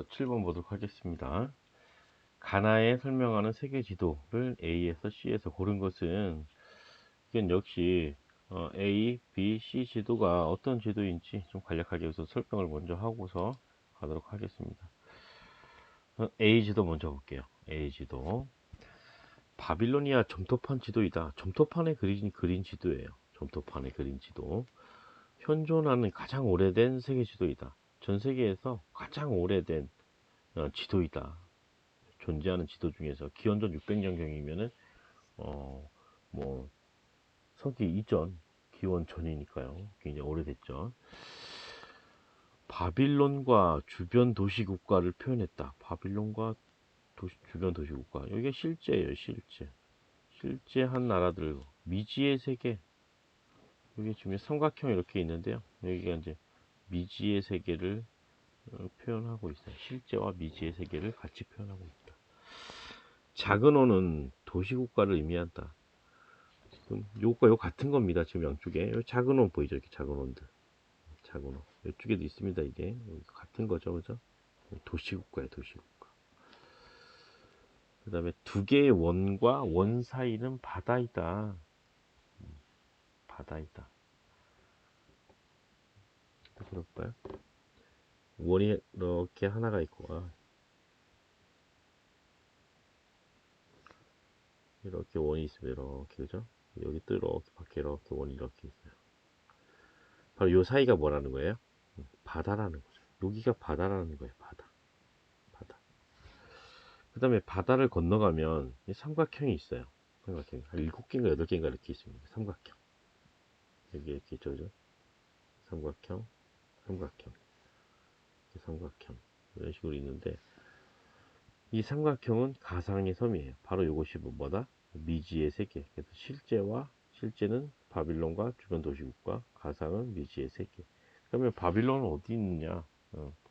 7번 보도록 하겠습니다. 가나에 설명하는 세계 지도를 A에서 C에서 고른 것은 이건 역시 A, B, C 지도가 어떤 지도인지 좀 간략하게 여기서 설명을 먼저 하고서 가도록 하겠습니다. A 지도 먼저 볼게요. A 지도. 바빌로니아 점토판 지도이다. 점토판에 그린 지도예요. 점토판에 그린 지도. 현존하는 가장 오래된 세계 지도이다. 전 세계에서 가장 오래된 지도이다. 존재하는 지도 중에서 기원전 600년경이면은 뭐 서기 이전, 기원 전이니까요. 굉장히 오래됐죠. 바빌론과 주변 도시 국가를 표현했다. 바빌론과 주변 도시 국가. 여기가 실제예요, 실제. 실제 한 나라들, 미지의 세계. 여기 지금 삼각형 이렇게 있는데요. 여기가 이제 미지의 세계를 표현하고 있어요. 실제와 미지의 세계를 같이 표현하고 있다. 작은 호는 도시국가를 의미한다. 지금 요거가 요 같은 겁니다. 지금 양쪽에 요 작은 호 보이죠? 이렇게 작은 호들, 작은 호 이쪽에도 있습니다. 이게 같은 거죠, 그죠? 도시국가예요, 도시국가. 그 다음에 두 개의 원과 원 사이는 바다이다. 바다이다. 또 그럴까요? 원이 이렇게 하나가 있고, 이렇게 원이 있으면 이렇게, 그죠? 여기 또 이렇게 밖에 이렇게 원이 이렇게 있어요. 바로 요 사이가 뭐라는 거예요? 바다라는 거죠. 여기가 바다라는 거예요. 바다. 바다. 그 다음에 바다를 건너가면 삼각형이 있어요. 삼각형. 한 7개인가 8개인가 이렇게 있습니다. 삼각형. 여기 이렇게 있죠. 그죠? 삼각형, 삼각형. 이렇게 삼각형. 이런 식으로 있는데, 이 삼각형은 가상의 섬이에요. 바로 이것이 뭐다? 미지의 세계. 그래서 실제는 바빌론과 주변 도시국가, 가상은 미지의 세계. 그러면 바빌론은 어디 있느냐?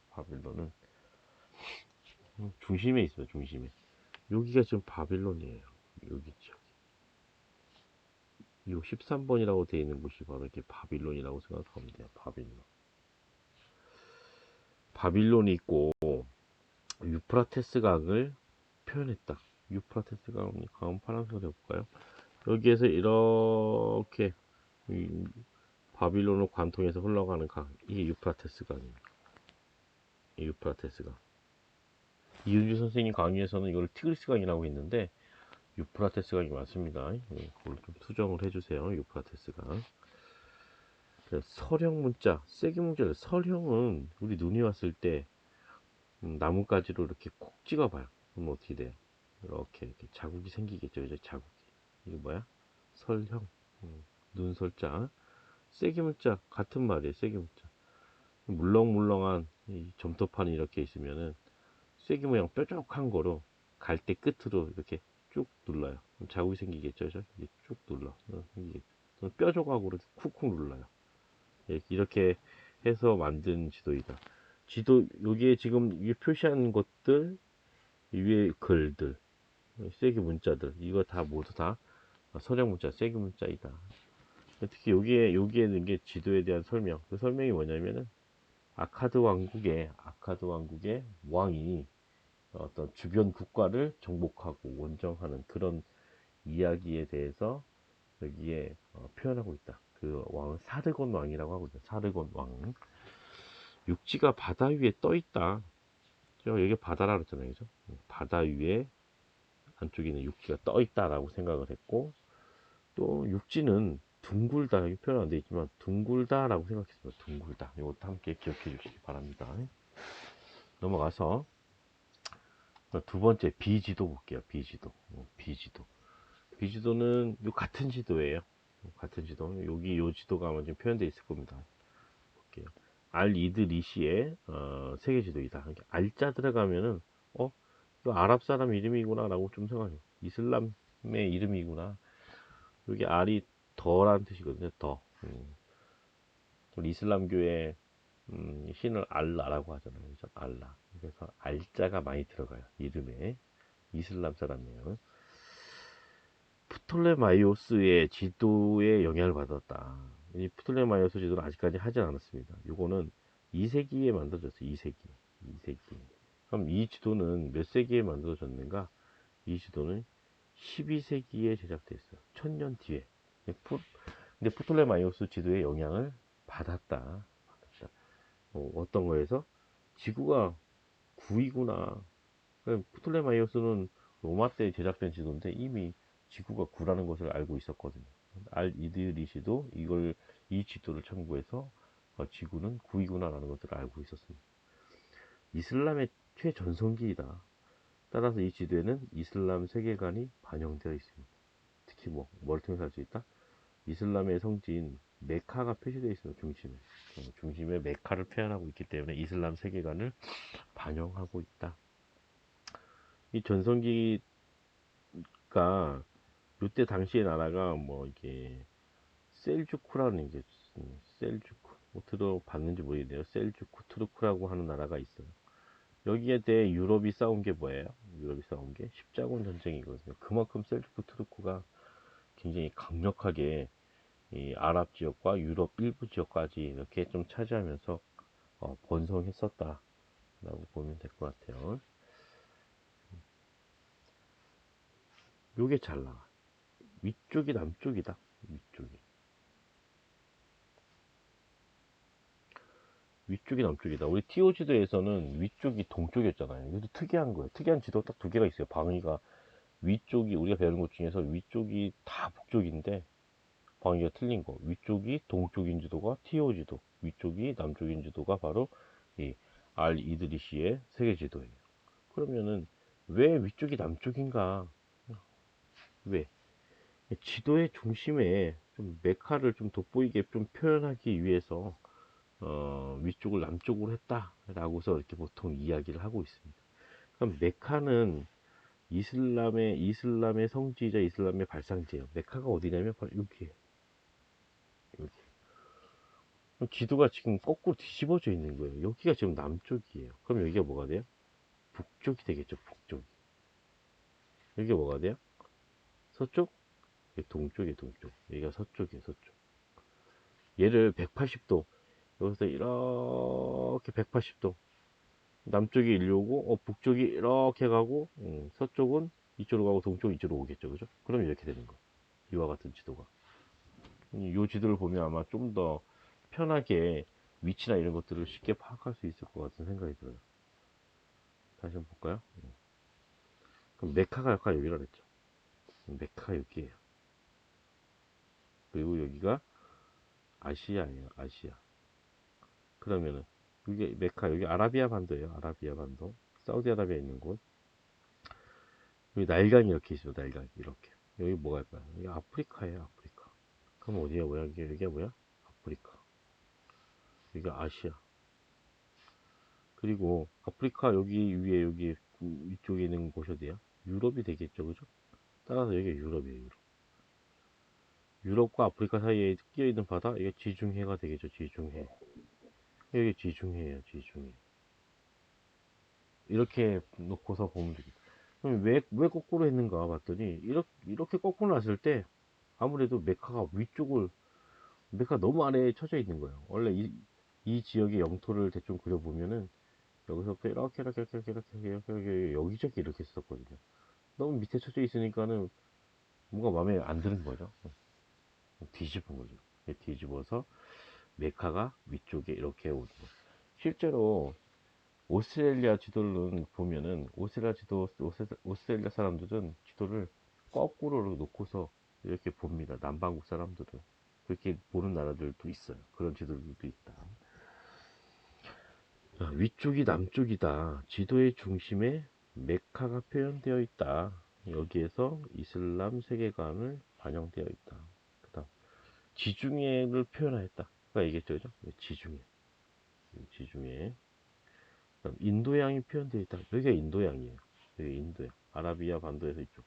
바빌론은 중심에 있어요. 중심에. 여기가 지금 바빌론이에요. 여기죠. 이 13번이라고 되어 있는 곳이 바로 이렇게 바빌론이라고 생각하면 돼요. 바빌론. 바빌론이 있고 유프라테스 강을 표현했다. 유프라테스 강은 파란색으로 해볼까요? 여기에서 이렇게 바빌론을 관통해서 흘러가는 강, 이게 유프라테스 강입니다. 이 유프라테스 강. 이은주 선생님 강의에서는 이걸 티그리스 강이라고 했는데 유프라테스 강이 맞습니다. 그걸 좀 수정을 해주세요. 유프라테스 강. 설형 문자, 세기 문자를 설형은 우리 눈이 왔을 때 나뭇가지로 이렇게 콕 찍어봐요. 그럼 어떻게 돼요? 이렇게 자국이 생기겠죠. 이제 자국이. 이게 뭐야? 설형. 눈설자. 세기 문자 같은 말이에요. 세기 문자. 물렁물렁한 이 점토판이 이렇게 있으면은 쐐기 모양 뾰족한 거로 갈대 끝으로 이렇게 쭉 눌러요. 그럼 자국이 생기겠죠. 이게 쭉 눌러. 생기겠죠. 뾰족하고 이렇게 쿡쿡 눌러요. 이렇게 해서 만든 지도이다. 지도 여기에 지금 위에 표시한 것들, 위에 글들, 세기 문자들, 이거 다 모두 다 서령 문자, 세기 문자이다. 특히 여기에 있는 게 지도에 대한 설명. 그 설명이 뭐냐면은 아카드 왕국의 왕이 어떤 주변 국가를 정복하고 원정하는 그런 이야기에 대해서 여기에 표현하고 있다. 그 왕은 사르곤 왕이라고 하거든요. 사르곤 왕. 육지가 바다 위에 떠 있다. 여기 바다라 그랬잖아요. 그죠? 바다 위에 안쪽에 있는 육지가 떠 있다라고 생각을 했고, 또 육지는 둥글다. 여기 표현 안 되어 있지만 둥글다라고 생각했습니다. 둥글다. 이것도 함께 기억해 주시기 바랍니다. 넘어가서 두 번째 B지도 볼게요. B지도. B지도는 같은 지도예요. 같은 지도. 여기 요 지도가 아마 지금 표현되어 있을 겁니다. 볼게요. 알 이드 리시의 세계 지도이다. 알자 들어가면은 이거 아랍 사람 이름이구나 라고 좀 생각해요. 이슬람의 이름이구나. 여기 알이 더라는 뜻이거든요. 더. 우리 이슬람교의 신을 알라라고 하잖아요. 그죠? 알라. 그래서 알자가 많이 들어가요. 이름에. 이슬람 사람이에요. 프톨레마이오스의 지도에 영향을 받았다. 이 프톨레마이오스 지도는 아직까지 하진 않았습니다. 이거는 2세기에 만들어졌어요. 2세기. 그럼 이 지도는 몇 세기에 만들어졌는가? 이 지도는 12세기에 제작됐어요. 1000년 뒤에. 근데 프톨레마이오스 지도의 영향을 받았다. 어떤 거에서? 지구가 9이구나. 프톨레마이오스는 로마 때 제작된 지도인데 이미 지구가 9라는 것을 알고 있었거든요. 알 이드리시도 이 지도를 참고해서 지구는 9이구나라는 것을 알고 있었습니다. 이슬람의 최전성기이다. 따라서 이 지도에는 이슬람 세계관이 반영되어 있습니다. 특히 뭐를 통해서 알 수 있다? 이슬람의 성지인 메카가 표시되어 있습니다. 중심에 메카를 표현하고 있기 때문에 이슬람 세계관을 반영하고 있다. 이 전성기가 이때 당시의 나라가 이게 셀주쿠라는 게 셀주쿠 들어봤는지 모르겠네요. 셀주쿠 투르크라고 하는 나라가 있어요. 여기에 대해 유럽이 싸운 게 뭐예요? 유럽이 싸운 게 십자군 전쟁이거든요. 그만큼 셀주쿠 투르크가 굉장히 강력하게 이 아랍 지역과 유럽 일부 지역까지 이렇게 좀 차지하면서 번성했었다라고 보면 될 것 같아요. 요게 잘 나와. 위쪽이 남쪽이다. 위쪽이 남쪽이다. 우리 티오지도에서는 위쪽이 동쪽이었잖아요. 이것도 특이한 거예요. 특이한 지도 딱 두 개가 있어요. 방위가 위쪽이 우리가 배우는 것 중에서 위쪽이 다 북쪽인데 방위가 틀린 거. 위쪽이 동쪽인 지도가 티오지도, 위쪽이 남쪽인 지도가 바로 이 알 이드리시의 세계 지도예요. 그러면은 왜 위쪽이 남쪽인가? 왜? 지도의 중심에 좀 메카를 좀 돋보이게 좀 표현하기 위해서 위쪽을 남쪽으로 했다라고서 이렇게 보통 이야기를 하고 있습니다. 그럼 메카는 이슬람의 성지이자 이슬람의 발상지예요. 메카가 어디냐면 바로 여기에. 여기. 지도가 지금 거꾸로 뒤집어져 있는 거예요. 여기가 지금 남쪽이에요. 그럼 여기가 뭐가 돼요? 북쪽이 되겠죠. 북쪽이. 여기가 뭐가 돼요? 서쪽? 여기 동쪽이에요. 동쪽. 여기가 서쪽이에요. 서쪽. 얘를 180도 여기서 이렇게 180도 남쪽이 일로 오고 북쪽이 이렇게 가고 서쪽은 이쪽으로 가고 동쪽은 이쪽으로 오겠죠. 그죠? 그럼 이렇게 되는 거. 이와 같은 지도가. 이 지도를 보면 아마 좀 더 편하게 위치나 이런 것들을 쉽게 파악할 수 있을 것 같은 생각이 들어요. 다시 한번 볼까요? 그럼 메카가 아까 여기라 그랬죠. 메카가 여기에요. 그리고 여기가 아시아예요. 아시아. 그러면은 여기 메카 여기 아라비아 반도예요. 아라비아 반도. 사우디아라비아 있는 곳. 여기 나일강이 이렇게 있어요. 나일강이 이렇게. 여기 뭐가 있까요? 여기 아프리카예요. 아프리카. 그럼 어디야? 뭐야? 여기가 뭐야? 아프리카. 여기가 아시아. 그리고 아프리카 여기 위에 여기 위쪽에 있는 곳이 어디야? 유럽이 되겠죠. 그죠? 따라서 여기가 유럽이에요. 유럽. 유럽과 아프리카 사이에 끼어 있는 바다 이게 지중해가 되겠죠. 지중해. 여기 지중해예요. 지중해. 이렇게 놓고서 보면 되겠다. 그럼 왜 거꾸로 했는가 봤더니 이렇게 거꾸로 놨을 때 아무래도 메카가 너무 아래에 쳐져 있는 거예요. 원래 이 지역의 영토를 대충 그려보면은 여기서부터 이렇게 여기저기 이렇게 썼거든요. 너무 밑에 쳐져 있으니까는 뭔가 마음에 안 드는 거죠. 뒤집은 거죠. 뒤집어서 메카가 위쪽에 이렇게 오는 거예요. 실제로 오스트레일리아 지도를 보면은 오스트레일리아 사람들은 지도를 거꾸로 놓고서 이렇게 봅니다. 남반국 사람들은 그렇게 보는 나라들도 있어요. 그런 지도들도 있다. 위쪽이 남쪽이다. 지도의 중심에 메카가 표현되어 있다. 여기에서 이슬람 세계관을 반영되어 있다. 그 다음 지중해를 표현하였다. 아까 얘기했죠, 그죠? 지중해. 지중해. 그다음 인도양이 표현되어 있다. 여기가 인도양이에요. 여기 인도양. 아라비아 반도에서 이쪽.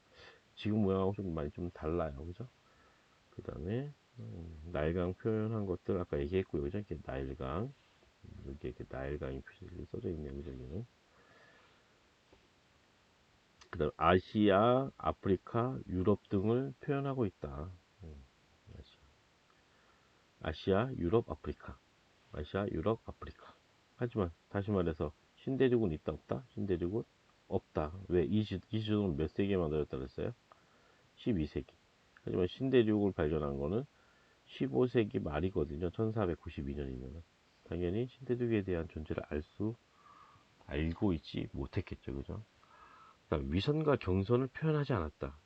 지금 모양하고 좀 많이 좀 달라요, 그죠? 그 다음에 나일강 표현한 것들 아까 얘기했고요, 그죠? 이렇게 나일강. 여기 이렇게 나일강이 표시를 써져 있네요, 그죠? 여기는. 그 다음 아시아, 아프리카, 유럽 등을 표현하고 있다. 아시아, 유럽, 아프리카. 아시아, 유럽, 아프리카. 하지만 다시 말해서 신대륙은 있다 없다? 신대륙은 없다. 왜? 이 지도는 몇 세기에 만들었다 그랬어요? 12세기. 하지만 신대륙을 발견한 거는 15세기 말이거든요. 1492년이면 당연히 신대륙에 대한 존재를 알고 있지 못했겠죠. 그죠? 그러니까 위선과 경선을 표현하지 않았다.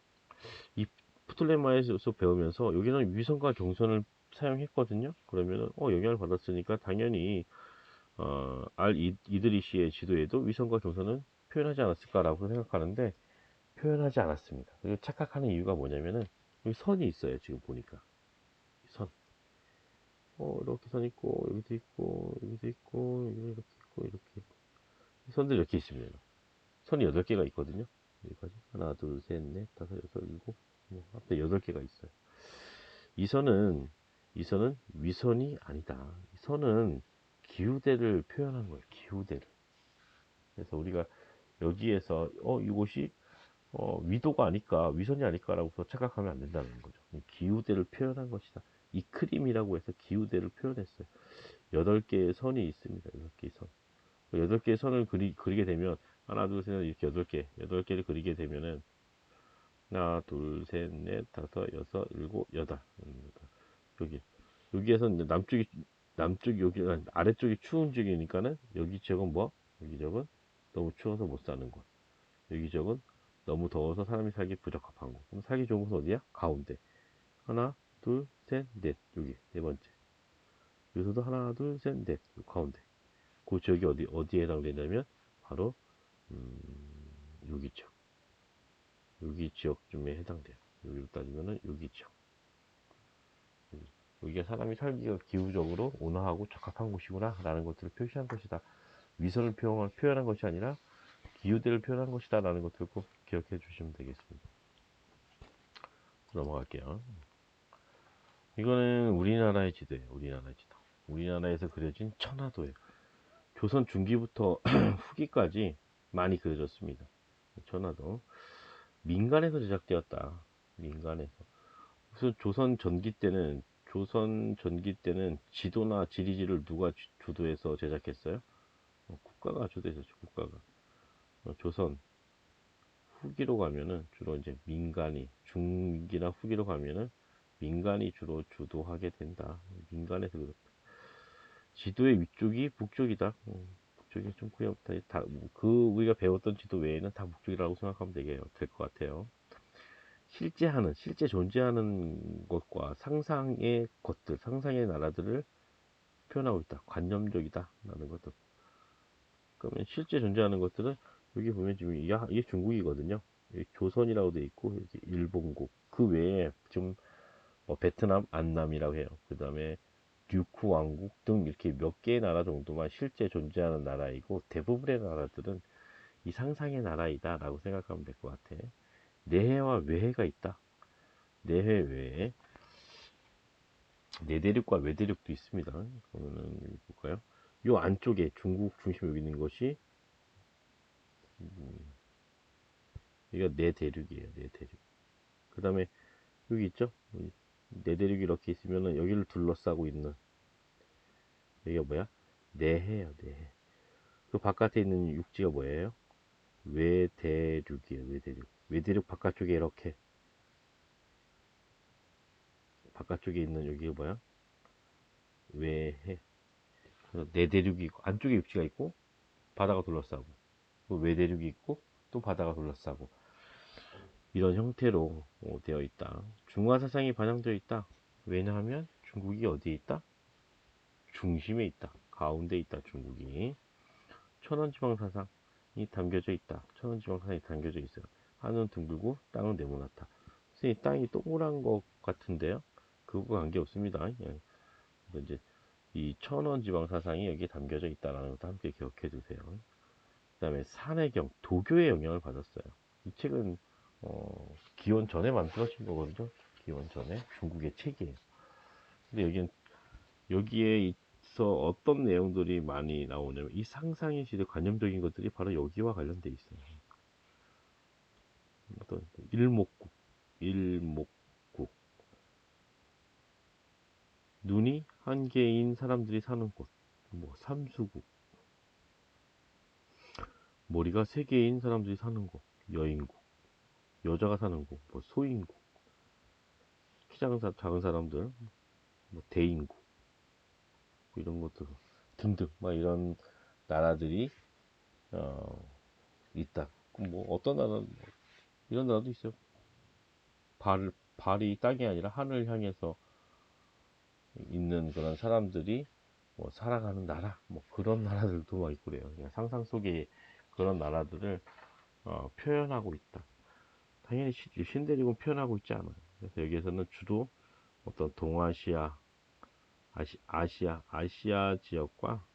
이 프톨레마이에서 배우면서 여기는 위선과 경선을 사용했거든요. 그러면은 영향을 받았으니까 당연히 이드리시의 지도에도 위선과 경선은 표현하지 않았을까라고 생각하는데 표현하지 않았습니다. 그리고 착각하는 이유가 뭐냐면은 여기 선이 있어요. 지금 보니까 선. 이렇게 선 있고 여기도 있고 여기도 있고 여기도 이렇게 있고 이렇게 있고 선들 이렇게 있습니다. 선이 8개가 있거든요. 여기까지 하나 둘 셋 넷 다섯 여섯 일곱 앞에 8개가 있어요. 이 선은 위선이 아니다. 이 선은 기후대를 표현한 거예요. 기후대를. 그래서 우리가 여기에서 이곳이 위도가 아닐까 위선이 아닐까라고 착각하면 안 된다는 거죠. 기후대를 표현한 것이다. 이 크림이라고 해서 기후대를 표현했어요. 8개의 선이 있습니다. 8개의 선. 8개의 선을 그리게 되면 하나 둘 셋 이렇게 8개를 그리게 되면은 하나 둘 셋 넷 다섯 여섯 일곱 여덟 여기에서 이제 남쪽이 여기 아래쪽이 추운 지역이니까는 여기 지역은 여기 지역은 너무 추워서 못 사는 곳. 여기 지역은 너무 더워서 사람이 살기 부적합한 곳. 그럼 살기 좋은 곳은 어디야? 가운데. 하나 둘 셋 넷 여기 네 번째. 여기서도 하나 둘 셋 넷 가운데. 그 지역이 어디에 해당되냐면 바로 여기 지역. 여기 지역쯤에 해당돼요. 여기로 따지면은 여기 지역. 여기가 사람이 살기가 기후적으로 온화하고 적합한 곳이구나 라는 것들을 표시한 것이다. 위선을 표현한 것이 아니라 기후대를 표현한 것이다 라는 것들을 꼭 기억해 주시면 되겠습니다. 넘어갈게요. 이거는 우리나라의 지도예요. 우리나라의 지도. 우리나라에서 그려진 천화도예요. 조선 중기부터 후기까지 많이 그려졌습니다. 천화도. 민간에서 제작되었다. 민간에서. 그래서 조선 전기 때는 지도나 지리지를 누가 주도해서 제작했어요? 국가가 주도했었죠. 국가가. 조선 후기로 가면은 주로 이제 중기나 후기로 가면은 민간이 주로 주도하게 된다. 민간에서 그렇다. 지도의 위쪽이 북쪽이다. 북쪽이 좀 우리가 배웠던 지도 외에는 다 북쪽이라고 생각하면 될 것 같아요. 실제 존재하는 것과 상상의 나라들을 표현하고 있다. 관념적이다. 라는 것들. 그러면 실제 존재하는 것들은 여기 보면 지금 이게 중국이거든요. 여기 조선이라고 돼 있고 여기 일본국. 그 외에 좀 베트남, 안남이라고 해요. 그 다음에 류크 왕국 등 이렇게 몇 개의 나라 정도만 실제 존재하는 나라이고 대부분의 나라들은 이 상상의 나라이다 라고 생각하면 될 것 같아. 내해와 외해가 있다. 내해, 외해. 내대륙과 외대륙도 있습니다. 그러면은 여기 볼까요? 요 안쪽에 중국 중심 여기 있는 것이 이거 내대륙이에요. 내대륙. 그 다음에 여기 있죠? 내대륙이 이렇게 있으면은 여기를 둘러싸고 있는 여기가 뭐야? 내해요. 내해. 그 바깥에 있는 육지가 뭐예요? 외대륙이에요. 외대륙. 외대륙 바깥쪽에 이렇게 바깥쪽에 있는 여기가 뭐야? 외해. 내대륙이 있고 안쪽에 육지가 있고 바다가 둘러싸고 외대륙이 있고 또 바다가 둘러싸고 이런 형태로 되어 있다. 중화 사상이 반영되어 있다. 왜냐하면 중국이 어디에 있다? 중심에 있다. 가운데 있다. 중국이. 천원지방 사상이 담겨져 있다. 천원지방 사상이 담겨져 있어요. 하늘은 둥글고 땅은 네모나다. 선생님 땅이 동그란 것 같은데요? 그거 관계 없습니다. 예. 그래서 이제 이 천원지방 사상이 여기에 담겨져 있다는 것도 함께 기억해 두세요. 그 다음에 산해경, 도교의 영향을 받았어요. 이 책은 기원 전에 만들어진 거거든요. 기원 전에 중국의 책이에요. 근데 여기에 있어 어떤 내용들이 많이 나오냐면 이 상상의 시대 관념적인 것들이 바로 여기와 관련돼 있어요. 어떤 일목국, 눈이 한 개인 사람들이 사는 곳, 삼수국, 머리가 3개인 사람들이 사는 곳, 여인국, 여자가 사는 곳, 뭐 소인국, 키 작은 사람들, 뭐 대인국, 이런 것들 등등, 막 이런 나라들이 있다. 뭐 어떤 나라, 이런 나라도 있어요. 발이 땅이 아니라 하늘을 향해서 있는 그런 사람들이 뭐 살아가는 나라, 뭐 그런 나라들도 막 있고 그래요. 그냥 상상 속에 그런 나라들을 표현하고 있다. 당연히 신대륙은 표현하고 있지 않아요. 그래서 여기에서는 주로 어떤 동아시아, 아시아 지역과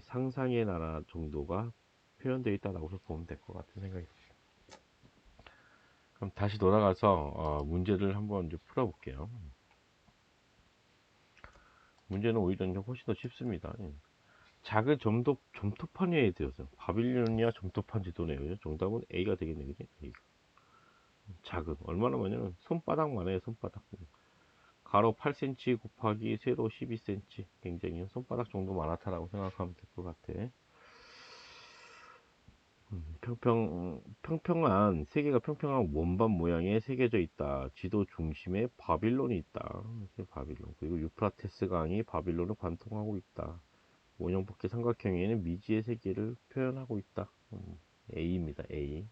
상상의 나라 정도가 표현되어 있다고 보면 될 것 같은 생각이 듭니다. 그럼 다시 돌아가서 문제를 한번 이제 풀어볼게요. 문제는 오히려 훨씬 더 쉽습니다. 예. 작은 점토판이에 되어서 바빌로니아 점토판 지도네요. 정답은 A가 되겠네, 그지? A가. 작은 얼마나 많냐면 손바닥만 해요. 손바닥. 가로 8cm 곱하기 세로 12cm. 굉장히 손바닥 정도 많았다라고 생각하면 될 것 같아. 평평한 세계가 평평한 원반 모양에 새겨져 있다. 지도 중심에 바빌론이 있다. 바빌론. 그리고 유프라테스 강이 바빌론을 관통하고 있다. 원형밖에 삼각형에는 미지의 세계를 표현하고 있다. A입니다. A.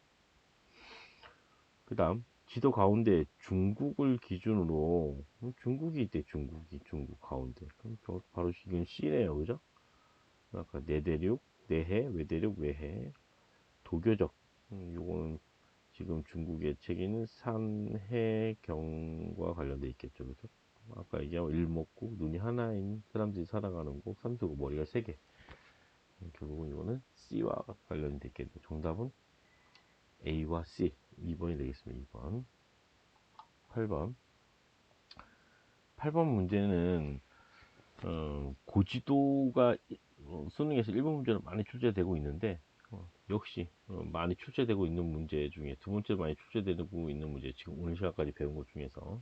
그 다음 지도 가운데 중국을 기준으로 중국이 있대. 중국 가운데. 그럼 바로 이건 C네요. 그죠? 아까 내대륙, 내해, 외대륙, 외해. 도교적. 요거는 지금 중국의 책에는 산해경과 관련돼 있겠죠. 그죠? 아까 얘기한 일목구, 눈이 하나인 사람들이 살아가는 곳, 삼수고 머리가 3개. 결국은 이거는 C와 관련돼 있겠네요. 정답은 A와 C. 2번이 되겠습니다. 2번. 8번. 8번 문제는 고지도가 수능에서 1번 문제로 많이 출제되고 있는데 역시 많이 출제되고 있는 문제 중에 두 번째로 많이 출제되고 있는 문제, 지금 오늘 시간까지 배운 것 중에서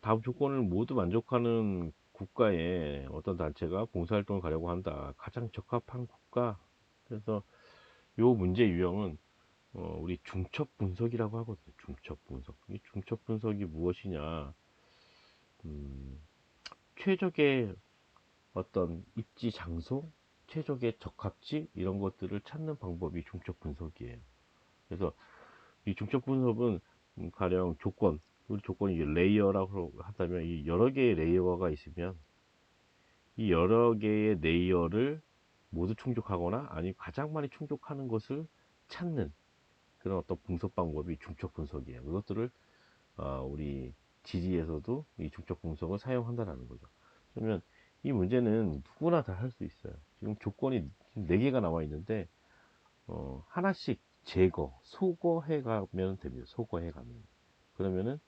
다음 조건을 모두 만족하는 국가에 어떤 단체가 봉사활동을 가려고 한다. 가장 적합한 국가. 그래서 요 문제 유형은 우리 중첩 분석이라고 하거든요. 중첩 분석. 이 중첩 분석이 무엇이냐? 최적의 어떤 입지 장소, 최적의 적합지 이런 것들을 찾는 방법이 중첩 분석이에요. 그래서 이 중첩 분석은 가령 우리 조건이 레이어라고 한다면 이 여러 개의 레이어가 있으면 이 여러 개의 레이어를 모두 충족하거나 아니면 가장 많이 충족하는 것을 찾는 그런 어떤 분석 방법이 중첩 분석이에요. 이것들을 우리 지리에서도 이 중첩 분석을 사용한다라는 거죠. 그러면 이 문제는 누구나 다 할 수 있어요. 지금 조건이 4개가 나와 있는데 하나씩 소거해 가면 됩니다. 소거해 가면. 그러면은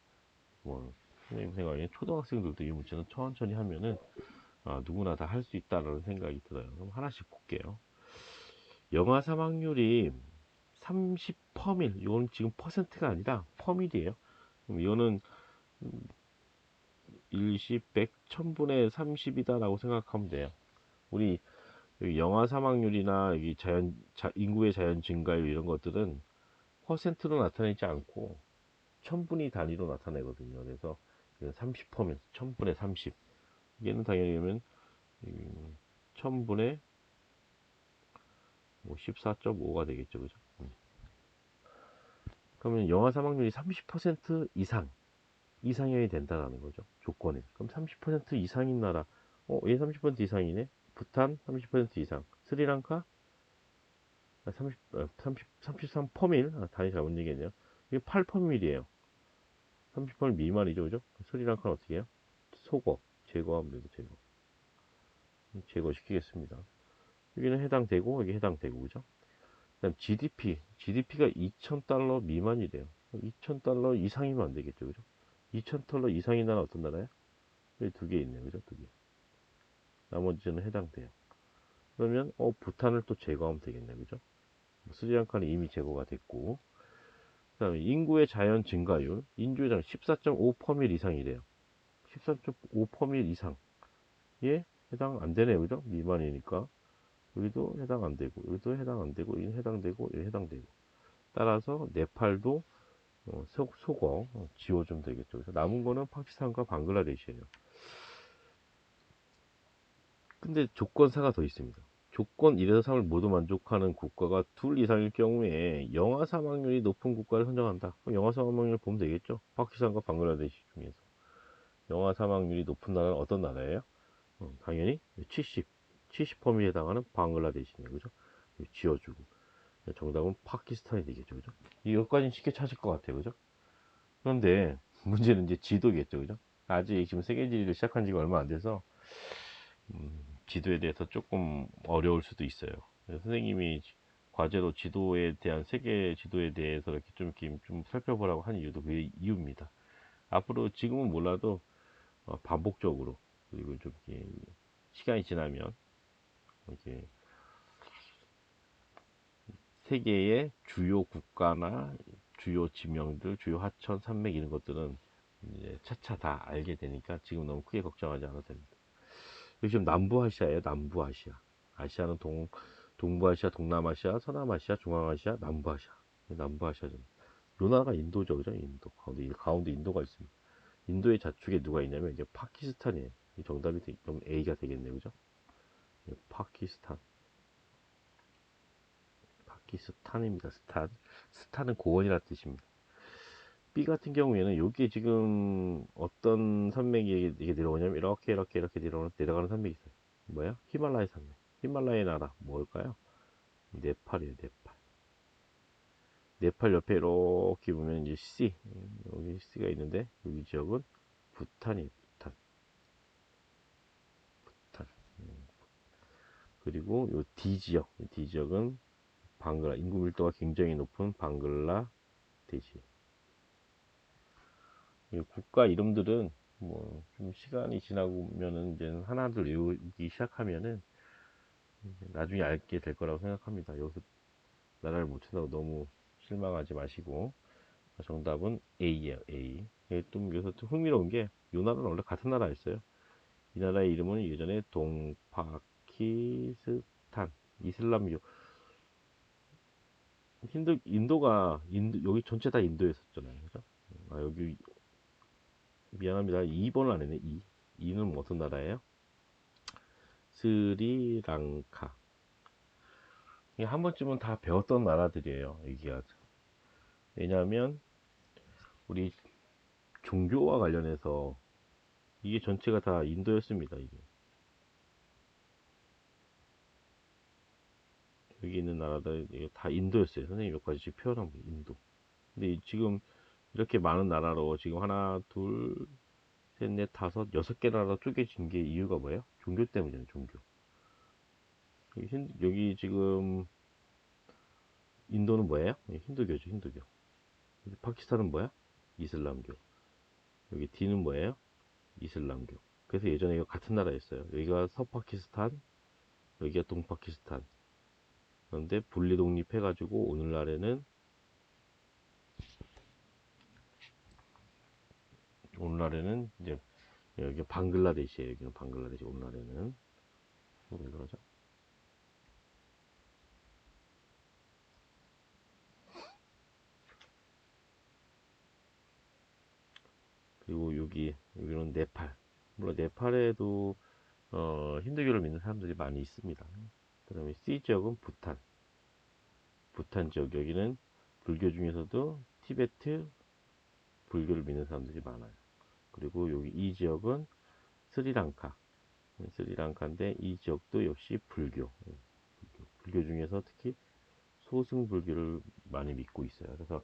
뭐 선생님 생각에 초등학생들도 이 문제는 천천히 하면은 누구나 다 할 수 있다라는 생각이 들어요. 그럼 하나씩 볼게요. 영아 사망률이 30%, 이건 지금 퍼센트가 아니라 퍼밀이에요. 그럼 이거는 일십, 백, 천분의 30이다라고 생각하면 돼요. 우리 영아 사망률이나 여기 인구의 자연 증가율 이런 것들은 퍼센트로 나타내지 않고 천분위 단위로 나타내거든요. 그래서 30%면 천분의 30. 얘는 당연히 그러면 천분의 뭐 14.5가 되겠죠. 그죠? 그러면 영아 사망률이 30% 이상이어야 된다라는 거죠. 조건에. 그럼 30% 이상인 나라. 얘 30% 이상이네. 부탄 30% 이상. 스리랑카 33%밀. 단위 잘못 얘기했네요. 이게 8%밀이에요. 30% 미만이죠. 그죠? 스리랑카는 어떻게 해요? 제거하면 되고, 제거시키겠습니다. 여기는 해당되고, 여기 해당되고, 그죠? 그 다음 GDP가 2,000달러 미만이래요. 2,000달러 이상이면 안 되겠죠. 그죠? 2,000달러 이상인 나라 어떤 나라야? 여기 2개 있네요. 그죠? 2개. 나머지는 해당돼요. 그러면, 부탄을 또 제거하면 되겠네. 그죠? 스리랑카는 이미 제거가 됐고, 그 다음에 인구의 자연 증가율, 인구의 자연 14.5%밀 이상이래요. 13.5%밀 이상. 예? 해당 안 되네요. 그죠? 미만이니까. 여기도 해당 안 되고, 여기도 해당 안 되고, 여기 해당되고, 여기 해당되고. 따라서 네팔도 속어 지워주면 되겠죠. 그래서 남은 거는 파키스탄과 방글라데시예요. 근데 조건사가 더 있습니다. 조건 1에서 3을 모두 만족하는 국가가 둘 이상일 경우에 영아 사망률이 높은 국가를 선정한다. 그럼 영아 사망률 보면 되겠죠. 파키스탄과 방글라데시 중에서 영아 사망률이 높은 나라는 어떤 나라예요? 당연히 70%에 해당하는 방글라데시네요. 그죠? 지어주고 정답은 파키스탄이 되겠죠. 그죠? 이것까지는 쉽게 찾을 것 같아요. 그죠? 그런데 문제는 이제 지도겠죠. 그죠? 아직 지금 세계지리를 시작한 지가 얼마 안 돼서 지도에 대해서 조금 어려울 수도 있어요. 선생님이 과제로 지도에 대한 세계 지도에 대해서 이렇게 좀 살펴보라고 한 이유도 그 이유입니다. 앞으로 지금은 몰라도 반복적으로 그리고 좀 이렇게 시간이 지나면 이렇게 세계의 주요 국가나 주요 지명들, 주요 하천, 산맥 이런 것들은 이제 차차 다 알게 되니까 지금 너무 크게 걱정하지 않아도 됩니다. 요즘 남부아시아예요. 남부아시아. 아시아는 동부아시아, 동남아시아, 서남아시아, 중앙아시아, 남부아시아. 남부아시아죠. 요 나라가 인도죠. 그죠? 인도. 가운데 인도가 있습니다. 인도의 좌측에 누가 있냐면 이제 파키스탄이에요. 이 정답이 그럼 A가 되겠네요. 그죠? 파키스탄. 파키스탄입니다. 스탄은 고원이라는 뜻입니다. B 같은 경우에는 여기 지금 어떤 산맥이 이게 내려오냐면 이렇게 내려가는 산맥이 있어요. 뭐야? 히말라야 산맥. 히말라야 나라 뭘까요? 네팔이에요. 네팔. 네팔 옆에 이렇게 보면 이제 여기 C가 있는데 여기 지역은 부탄이에요. 부탄. 그리고 요 D 지역은 인구 밀도가 굉장히 높은 방글라데시. 이 국가 이름들은 뭐 좀 시간이 지나면은 이제 하나둘 외우기 시작하면은 나중에 알게 될 거라고 생각합니다. 여기서 나라를 못 친다고 너무 실망하지 마시고 정답은 A예요. A. 또 여기서 좀 흥미로운 게 이 나라는 원래 같은 나라였어요. 이 나라의 이름은 예전에 동파키스탄 이슬람교 여기 전체 다 인도였었잖아요. 그죠? 여기 미안합니다. 2번을 안 했네. 2는 어떤 나라예요? 스리랑카. 한 번쯤은 다 배웠던 나라들이에요. 여기가. 왜냐하면 우리 종교와 관련해서 이게 전체가 다 인도였습니다. 이게 여기 있는 나라들 이게 다 인도였어요. 선생님 몇 가지씩 표현한 거 인도. 근데 지금 이렇게 많은 나라로 지금 하나, 둘, 셋, 넷, 다섯, 6개 나라로 쪼개진 게 이유가 뭐예요? 종교 때문이에요. 종교. 여기 지금 인도는 뭐예요? 힌두교죠. 힌두교. 파키스탄은 뭐야? 이슬람교. 여기 D는 뭐예요? 이슬람교. 그래서 예전에 이거 같은 나라였어요. 여기가 서파키스탄, 여기가 동파키스탄. 그런데 분리 독립해가지고 오늘날에는 이제 여기 방글라데시예요. 여기는 방글라데시. 오늘날에는 왜 그러죠? 그리고 여기는 네팔. 물론 네팔에도 힌두교를 믿는 사람들이 많이 있습니다. 그 다음에 C 지역은 부탄 지역. 여기는 불교 중에서도 티베트 불교를 믿는 사람들이 많아요. 그리고 여기 이 지역은 스리랑카. 스리랑카인데 이 지역도 역시 불교 중에서 특히 소승불교를 많이 믿고 있어요. 그래서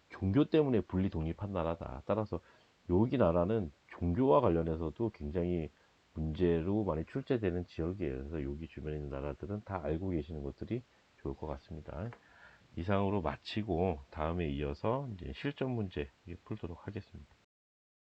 종교 때문에 분리 독립한 나라다. 따라서 여기 나라는 종교와 관련해서도 굉장히 문제로 많이 출제되는 지역이에요. 그래서 여기 주변에 있는 나라들은 다 알고 계시는 것들이 좋을 것 같습니다. 이상으로 마치고 다음에 이어서 이제 실전 문제 풀도록 하겠습니다.